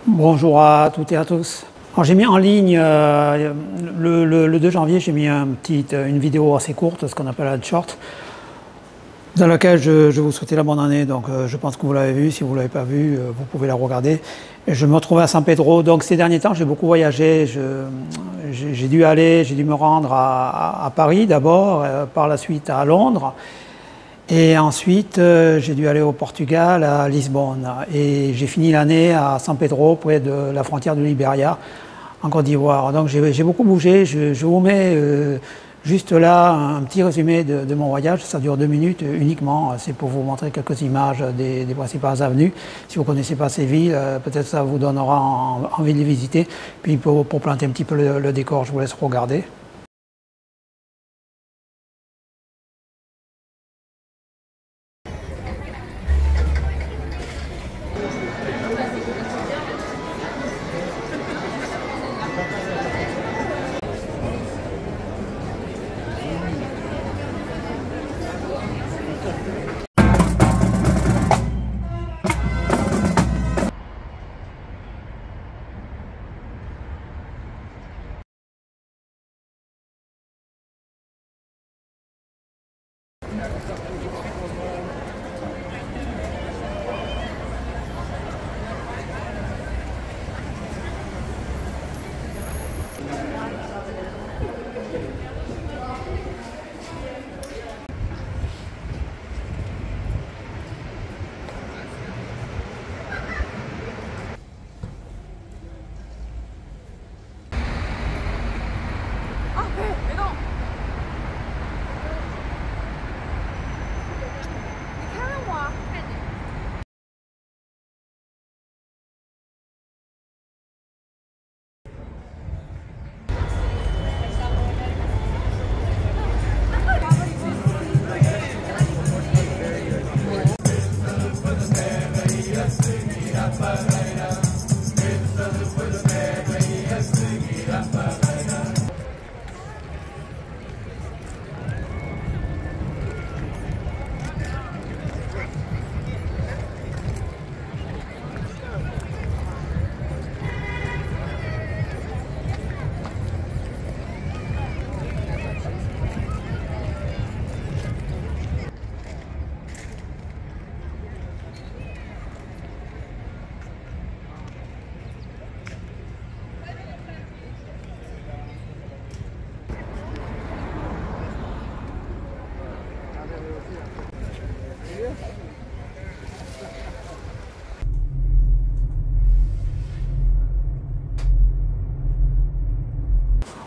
Bonjour à toutes et à tous. J'ai mis en ligne le 2 janvier, j'ai mis une vidéo assez courte, ce qu'on appelle un short, dans laquelle je vous souhaitais la bonne année. Donc je pense que vous l'avez vu. Si vous ne l'avez pas vu, vous pouvez la regarder. Et je me retrouvais à San Pedro. Donc ces derniers temps, j'ai beaucoup voyagé. J'ai dû me rendre à Paris d'abord, par la suite à Londres. Et ensuite, j'ai dû aller au Portugal, à Lisbonne. Et j'ai fini l'année à San Pedro, près de la frontière du Libéria, en Côte d'Ivoire. Donc j'ai beaucoup bougé. Je vous mets juste là un petit résumé de mon voyage. Ça dure 2 minutes uniquement. C'est pour vous montrer quelques images des principales avenues. Si vous ne connaissez pas ces villes, peut-être ça vous donnera envie de les visiter. Puis pour planter un petit peu le décor, je vous laisse regarder.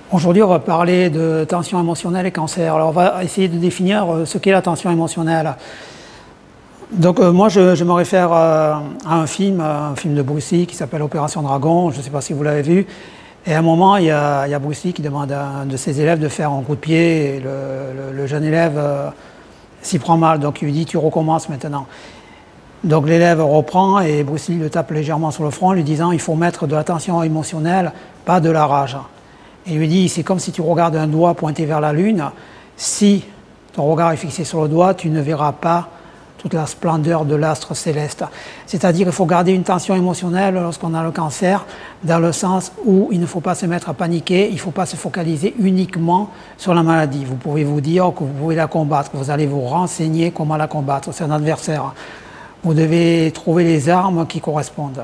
Aujourd'hui, on va parler de tension émotionnelle et cancer. Alors, on va essayer de définir ce qu'est la tension émotionnelle. Donc, moi, je me réfère à un film de Bruce Lee qui s'appelle Opération Dragon. Je ne sais pas si vous l'avez vu. Et à un moment, il y a Bruce Lee qui demande à un de ses élèves de faire un coup de pied. Et le jeune élève s'y prend mal. Donc, il lui dit « tu recommences maintenant ». Donc, l'élève reprend et Bruce Lee le tape légèrement sur le front, lui disant « il faut mettre de la tension émotionnelle, pas de la rage ». Et il lui dit, c'est comme si tu regardes un doigt pointé vers la lune. Si ton regard est fixé sur le doigt, tu ne verras pas toute la splendeur de l'astre céleste. C'est-à-dire qu'il faut garder une tension émotionnelle lorsqu'on a le cancer, dans le sens où il ne faut pas se mettre à paniquer, il ne faut pas se focaliser uniquement sur la maladie. Vous pouvez vous dire que vous pouvez la combattre, que vous allez vous renseigner comment la combattre. C'est un adversaire. Vous devez trouver les armes qui correspondent.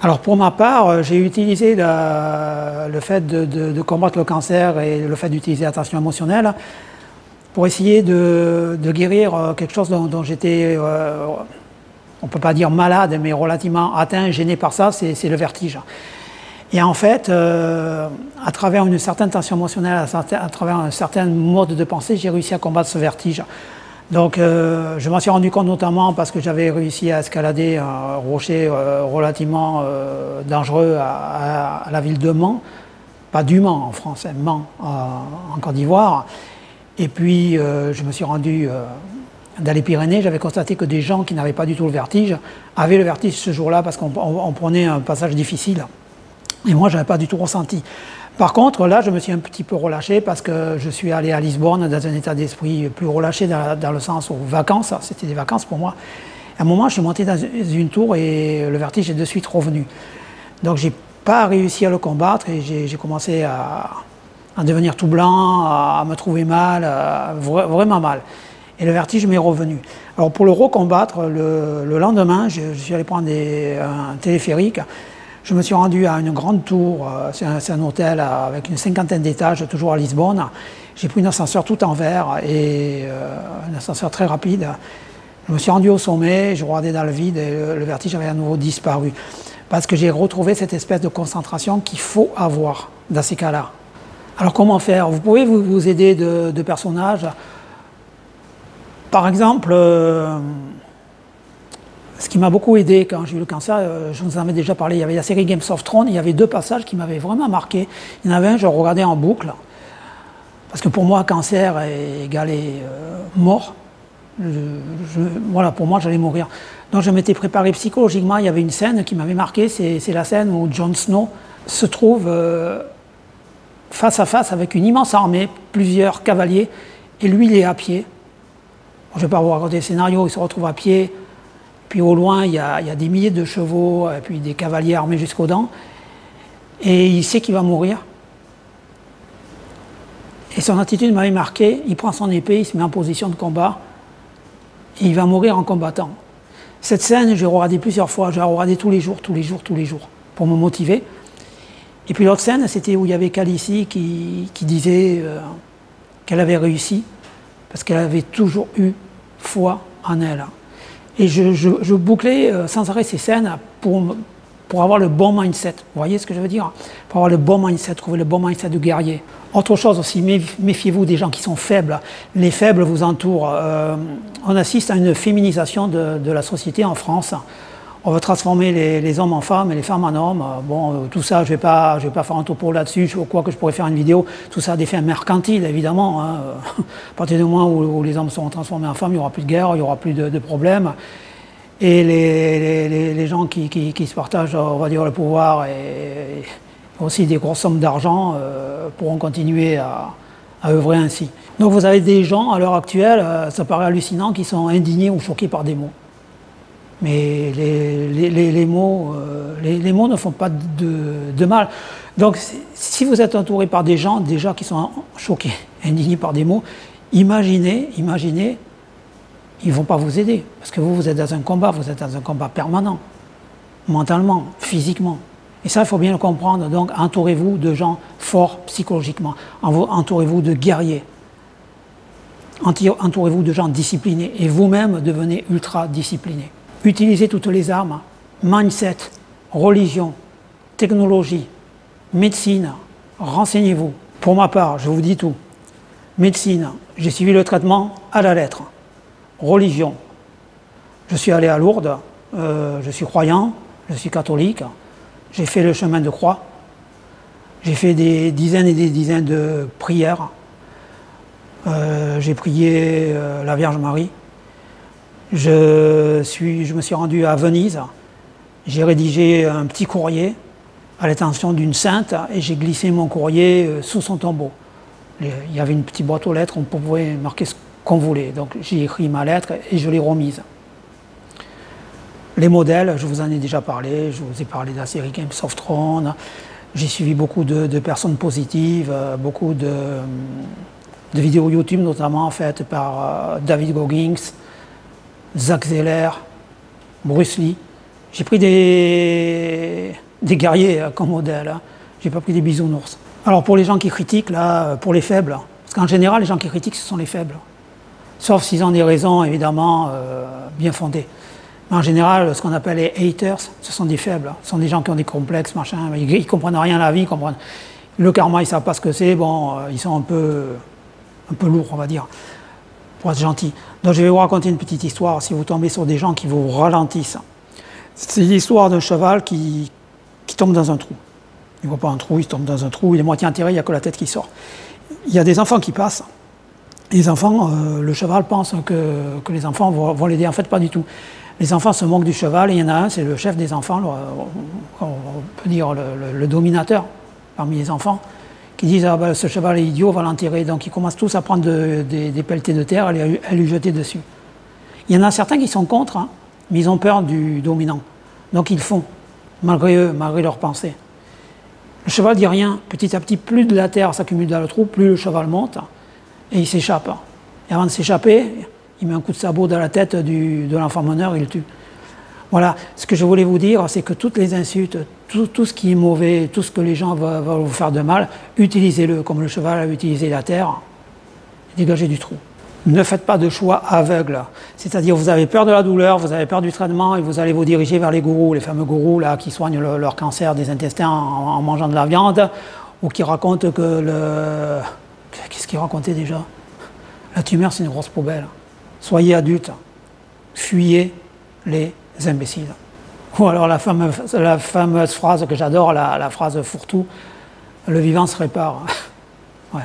Alors pour ma part, j'ai utilisé le fait de combattre le cancer et le fait d'utiliser la tension émotionnelle pour essayer de guérir quelque chose dont j'étais, on ne peut pas dire malade, mais relativement atteint, gêné par ça, c'est le vertige. Et en fait, à travers une certaine tension émotionnelle, à travers un certain mode de pensée, j'ai réussi à combattre ce vertige. Donc je m'en suis rendu compte notamment parce que j'avais réussi à escalader un rocher relativement dangereux à la ville de Mans, pas du Mans en France, Mans en Côte d'Ivoire. Et puis je me suis rendu dans les Pyrénées, j'avais constaté que des gens qui n'avaient pas du tout le vertige avaient le vertige ce jour-là parce qu'on prenait un passage difficile. Et moi, je n'avais pas du tout ressenti. Par contre, là, je me suis un petit peu relâché parce que je suis allé à Lisbonne dans un état d'esprit plus relâché dans le sens où vacances, c'était des vacances pour moi. À un moment, je suis monté dans une tour et le vertige est de suite revenu. Donc j'ai pas réussi à le combattre et j'ai commencé à devenir tout blanc, à me trouver mal, vraiment mal. Et le vertige m'est revenu. Alors pour le recombattre, le lendemain, je suis allé prendre un téléphérique. Je me suis rendu à une grande tour, c'est un hôtel avec une 50aine d'étages, toujours à Lisbonne. J'ai pris un ascenseur tout en verre et un ascenseur très rapide. Je me suis rendu au sommet, je regardais dans le vide et le vertige avait à nouveau disparu. Parce que j'ai retrouvé cette espèce de concentration qu'il faut avoir dans ces cas-là. Alors comment faire? Vous pouvez vous aider de personnages. Par exemple, ce qui m'a beaucoup aidé quand j'ai eu le cancer, je vous en avais déjà parlé, il y avait la série Game of Thrones, il y avait 2 passages qui m'avaient vraiment marqué. Il y en avait un, je le regardais en boucle, parce que pour moi, cancer est égalé mort. Voilà, pour moi, j'allais mourir. Donc je m'étais préparé psychologiquement, il y avait une scène qui m'avait marqué, c'est la scène où Jon Snow se trouve face à face avec une immense armée, plusieurs cavaliers, et lui, il est à pied. Je ne vais pas vous raconter le scénario, il se retrouve à pied, puis au loin, il y a des milliers de chevaux, et puis des cavaliers armés jusqu'aux dents, et il sait qu'il va mourir. Et son attitude m'avait marqué, il prend son épée, il se met en position de combat, et il va mourir en combattant. Cette scène, j'ai regardé plusieurs fois, j'ai regardé tous les jours, pour me motiver. Et puis l'autre scène, c'était où il y avait Khaleesi qui disait qu'elle avait réussi, parce qu'elle avait toujours eu foi en elle. Et je bouclais sans arrêt ces scènes pour avoir le bon mindset. Vous voyez ce que je veux dire? Pour avoir le bon mindset, trouver le bon mindset de guerrier. Autre chose aussi, méfiez-vous des gens qui sont faibles. Les faibles vous entourent. On assiste à une féminisation de la société en France. On veut transformer les hommes en femmes et les femmes en hommes. Bon, tout ça, je vais pas faire un topo là-dessus, quoi que je pourrais faire une vidéo. Tout ça a des fins mercantiles, évidemment. Hein. À partir du moment où les hommes seront transformés en femmes, il n'y aura plus de guerre, il n'y aura plus de problèmes. Et les gens qui se partagent, on va dire, le pouvoir et aussi des grosses sommes d'argent pourront continuer à œuvrer ainsi. Donc vous avez des gens, à l'heure actuelle, ça paraît hallucinant, qui sont indignés ou choqués par des mots. Mais les mots ne font pas de mal. Donc si vous êtes entouré par des gens déjà qui sont choqués, indignés par des mots, imaginez, ils ne vont pas vous aider. Parce que vous êtes dans un combat permanent, mentalement, physiquement. Et ça, il faut bien le comprendre. Donc entourez-vous de gens forts psychologiquement. Entourez-vous de guerriers. Entourez-vous de gens disciplinés. Et vous-même, devenez ultra disciplinés. Utilisez toutes les armes, mindset, religion, technologie, médecine, renseignez-vous. Pour ma part, je vous dis tout. Médecine, j'ai suivi le traitement à la lettre. Religion, je suis allé à Lourdes, je suis croyant, je suis catholique, j'ai fait le chemin de croix, j'ai fait des dizaines et des dizaines de prières, j'ai prié la Vierge Marie. Je me suis rendu à Venise, j'ai rédigé un petit courrier à l'intention d'une sainte et j'ai glissé mon courrier sous son tombeau. Il y avait une petite boîte aux lettres, on pouvait marquer ce qu'on voulait. Donc j'ai écrit ma lettre et je l'ai remise. Les modèles, je vous en ai déjà parlé, je vous ai parlé de la série Game of Thrones, j'ai suivi beaucoup de personnes positives, beaucoup de vidéos YouTube notamment faites par David Goggins, Zach Zeller, Bruce Lee. J'ai pris des guerriers comme modèle, hein. J'ai pas pris des bisounours. Alors pour les gens qui critiquent, là, pour les faibles, parce qu'en général les gens qui critiquent ce sont les faibles. Sauf s'ils ont des raisons évidemment bien fondées. Mais en général, ce qu'on appelle les haters, ce sont des faibles. Ce sont des gens qui ont des complexes, machin, ils ne comprennent rien à la vie, le karma, ils ne savent pas ce que c'est, bon, ils sont un peu lourds, on va dire, pour être gentils. Donc je vais vous raconter une petite histoire, si vous tombez sur des gens qui vous ralentissent. C'est l'histoire d'un cheval qui tombe dans un trou. Il ne voit pas un trou, il tombe dans un trou, il est moitié enterré, il n'y a que la tête qui sort. Il y a des enfants qui passent. Les enfants, le cheval pense que les enfants vont l'aider. En fait, pas du tout. Les enfants se moquent du cheval, et il y en a un, c'est le chef des enfants, on peut dire le dominateur parmi les enfants, qui disent ah ben, ce cheval est idiot, on va l'enterrer. Donc ils commencent tous à prendre des pelletées de terre et à lui jeter dessus. Il y en a certains qui sont contre, hein, mais ils ont peur du dominant. Donc ils font. malgré eux, malgré leurs pensées. Le cheval dit rien. Petit à petit, plus de la terre s'accumule dans le trou, plus le cheval monte et il s'échappe. Et avant de s'échapper, il met un coup de sabot dans la tête de l'enfant meneur, il le tue. Voilà, ce que je voulais vous dire, c'est que toutes les insultes, tout ce qui est mauvais, tout ce que les gens veulent vous faire de mal, utilisez-le comme le cheval a utilisé la terre, dégagez du trou. Ne faites pas de choix aveugle, c'est-à-dire vous avez peur de la douleur, vous avez peur du traitement et vous allez vous diriger vers les gourous, les fameux gourous là, qui soignent leur cancer des intestins en mangeant de la viande, ou qui racontent que le... Qu'est-ce qu'ils racontaient déjà? La tumeur, c'est une grosse poubelle. Soyez adultes, fuyez les imbéciles. Ou alors la fameuse phrase que j'adore, la phrase fourre-tout, le vivant se répare. Ouais,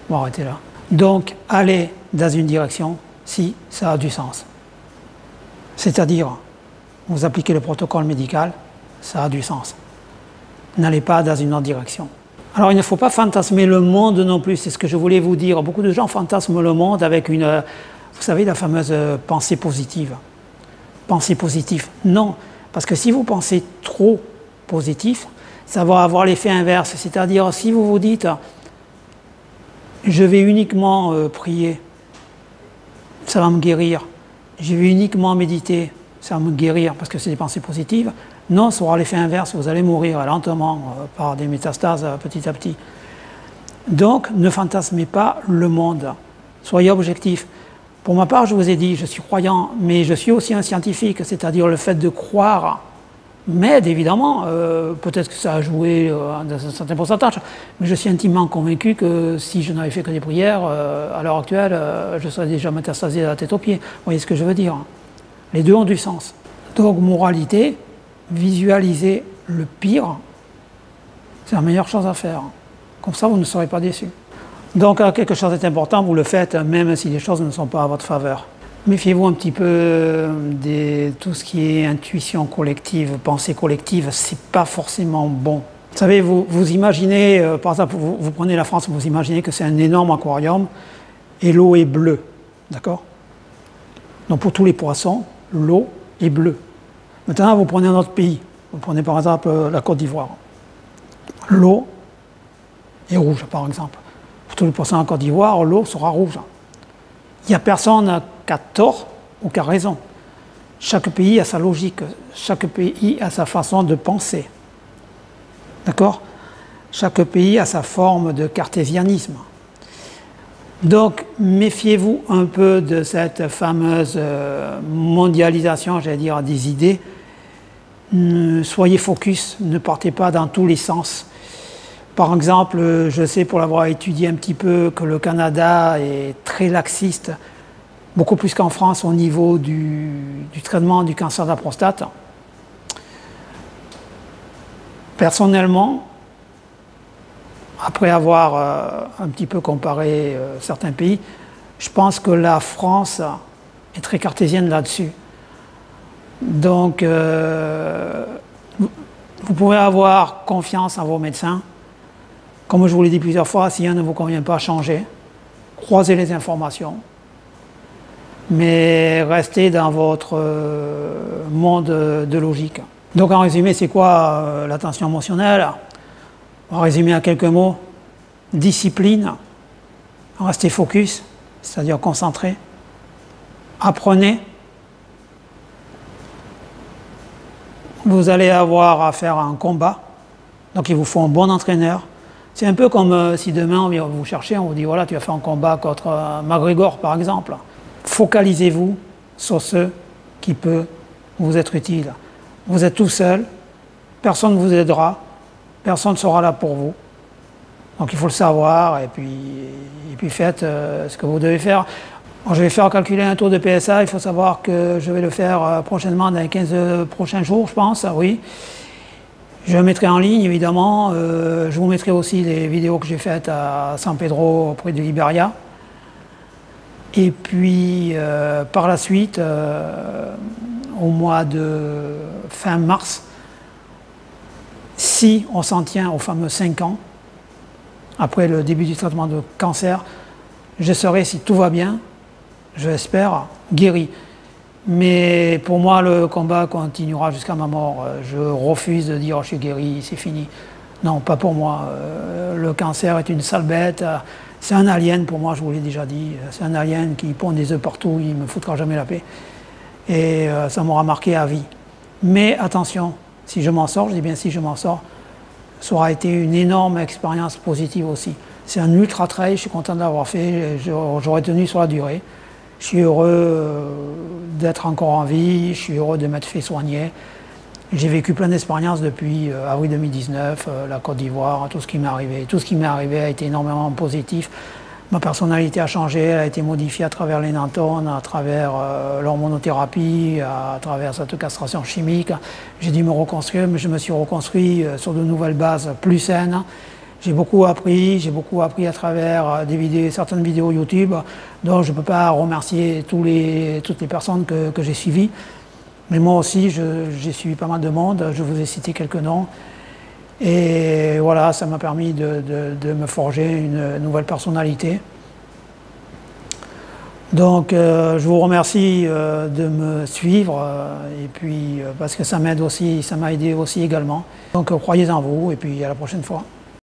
on va arrêter là. Donc, allez dans une direction si ça a du sens. C'est-à-dire, vous appliquez le protocole médical, ça a du sens. N'allez pas dans une autre direction. Alors, il ne faut pas fantasmer le monde non plus, c'est ce que je voulais vous dire. Beaucoup de gens fantasment le monde avec une, vous savez, la fameuse pensée positive. Pensée positive, non. Parce que si vous pensez trop positif, ça va avoir l'effet inverse. C'est-à-dire, si vous vous dites, je vais uniquement prier, ça va me guérir. Je vais uniquement méditer, ça va me guérir parce que c'est des pensées positives. Non, ça aura l'effet inverse, vous allez mourir lentement par des métastases petit à petit. Donc, ne fantasmez pas le monde. Soyez objectif. Pour ma part, je vous ai dit, je suis croyant, mais je suis aussi un scientifique, c'est-à-dire le fait de croire m'aide évidemment, peut-être que ça a joué dans un certain pourcentage, mais je suis intimement convaincu que si je n'avais fait que des prières, à l'heure actuelle, je serais déjà métastasé de la tête aux pieds. Vous voyez ce que je veux dire? Les deux ont du sens. Donc, moralité, visualiser le pire, c'est la meilleure chose à faire. Comme ça, vous ne serez pas déçus. Donc, quelque chose est important, vous le faites, même si les choses ne sont pas à votre faveur. Méfiez-vous un petit peu de tout ce qui est intuition collective, pensée collective, c'est pas forcément bon. Vous savez, vous imaginez, par exemple, vous prenez la France, vous imaginez que c'est un énorme aquarium et l'eau est bleue, d'accord? Donc pour tous les poissons, l'eau est bleue. Maintenant, vous prenez un autre pays, vous prenez par exemple la Côte d'Ivoire. L'eau est rouge, par exemple. Pour tous les poissons en Côte d'Ivoire, l'eau sera rouge. Il n'y a personne qui a tort ou qui a raison. Chaque pays a sa logique, chaque pays a sa façon de penser. D'accord? Chaque pays a sa forme de cartésianisme. Donc, méfiez-vous un peu de cette fameuse mondialisation, j'allais dire, des idées. Soyez focus, ne partez pas dans tous les sens. Par exemple, je sais pour l'avoir étudié un petit peu que le Canada est très laxiste, beaucoup plus qu'en France au niveau du traitement du cancer de la prostate. Personnellement, après avoir un petit peu comparé certains pays, je pense que la France est très cartésienne là-dessus. Donc, vous pouvez avoir confiance en vos médecins. Comme je vous l'ai dit plusieurs fois, si un ne vous convient pas, changez. Croisez les informations. Mais restez dans votre monde de logique. Donc en résumé, c'est quoi l'attention émotionnelle? On va résumer en quelques mots. Discipline, restez focus, c'est-à-dire concentré. Apprenez. Vous allez avoir affaire à un combat, donc il vous faut un bon entraîneur. C'est un peu comme si demain on vient vous chercher, on vous dit voilà, tu vas faire un combat contre McGregor par exemple. Focalisez-vous sur ce qui peut vous être utile. Vous êtes tout seul, personne ne vous aidera, personne ne sera là pour vous. Donc il faut le savoir et puis faites ce que vous devez faire. Bon, je vais faire calculer un tour de PSA, il faut savoir que je vais le faire prochainement dans les 15 prochains jours, je pense, oui. Je le mettrai en ligne, évidemment. Je vous mettrai aussi les vidéos que j'ai faites à San Pedro, près de Liberia. Et puis, par la suite, au mois de fin mars, si on s'en tient aux fameux 5 ans, après le début du traitement de cancer, je serai, si tout va bien, je l'espère, guéri. Mais pour moi, le combat continuera jusqu'à ma mort. Je refuse de dire oh, je suis guéri, c'est fini. Non, pas pour moi. Le cancer est une sale bête. C'est un alien pour moi, je vous l'ai déjà dit. C'est un alien qui pond des œufs partout, il ne me foutra jamais la paix. Et ça m'aura marqué à vie. Mais attention, si je m'en sors, je dis bien si je m'en sors, ça aura été une énorme expérience positive aussi. C'est un ultra trail, je suis content de l'avoir fait, j'aurais tenu sur la durée. Je suis heureux d'être encore en vie, je suis heureux de m'être fait soigner. J'ai vécu plein d'expériences depuis avril 2019, la Côte d'Ivoire, tout ce qui m'est arrivé. Tout ce qui m'est arrivé a été énormément positif. Ma personnalité a changé, elle a été modifiée à travers les Nantones, à travers l'hormonothérapie, à travers cette castration chimique. J'ai dû me reconstruire, mais je me suis reconstruit sur de nouvelles bases plus saines. J'ai beaucoup appris à travers certaines vidéos YouTube, dont je ne peux pas remercier toutes les personnes que j'ai suivies. Mais moi aussi, j'ai suivi pas mal de monde, je vous ai cité quelques noms. Et voilà, ça m'a permis de me forger une nouvelle personnalité. Donc je vous remercie de me suivre, et puis parce que ça m'aide aussi, ça m'a aidé aussi également. Donc croyez en vous, et puis à la prochaine fois.